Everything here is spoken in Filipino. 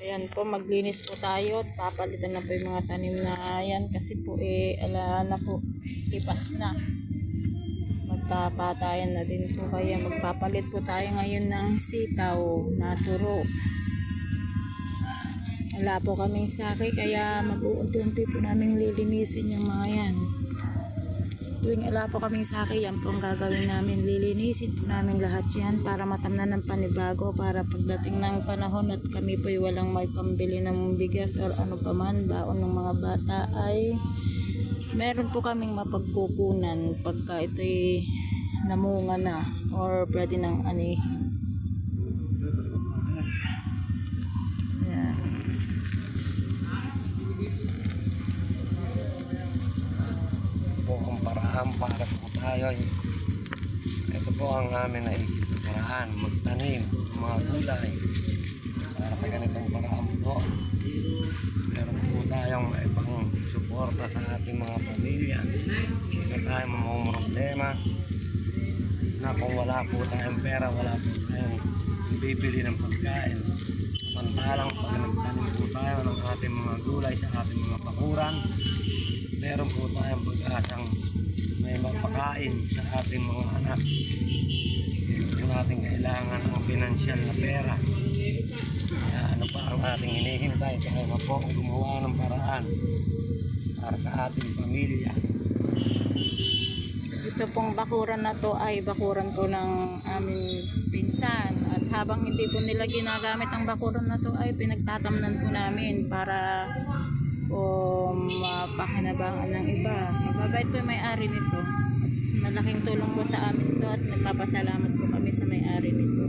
Ayan po, maglinis po tayo at papalitan na po yung mga tanim na yan kasi po ala na po, lipas na. Magpapatayan na din po kaya magpapalit po tayo ngayon ng sitaw na turo. Wala po kaming saki kaya mag-uunti-unti po namin lilinisin yung mga yan. Tuwing wala po kaming saki, yan po ang gagawin namin. Lilinisin po namin lahat yan para matamnan ng panibago para pagdating ng panahon at kami po walang may pambili ng bigas or ano pa man, baon ng mga bata ay meron po kaming mapagkukunan pagka ito'y namunga na or pwede nang anihin. Yan. Po ang paraan para po tayo. Ito po ang amin naisip na paraan, magtanim ng mga gulay para sa ganitong paraan po. Meron po tayong ibang suporta sa ating mga pamilya. Hindi tayo mamumroblema na kung wala po tayong pera, wala po tayong bibili ng pagkain. Samantalang pag nagtanim po tayo ng ating mga gulay sa ating mga bakuran, meron po tayong pag-asang may mapakain sa ating mga anak. Hindi po natin kailangan ng pinansyal na pera. Kaya ano pa ang ating hinihintay? Kaya po gumawa ng paraan para sa ating pamilya. Ito pong bakuran na to ay bakuran po ng aming pinsan at habang hindi po nila ginagamit ang bakuran na to ay pinagtatamnan po namin para po mapakinabangan ng iba. Mababait po yung may-ari nito at malaking tulong po sa amin ito at nagpapasalamat po kami sa may-ari nito.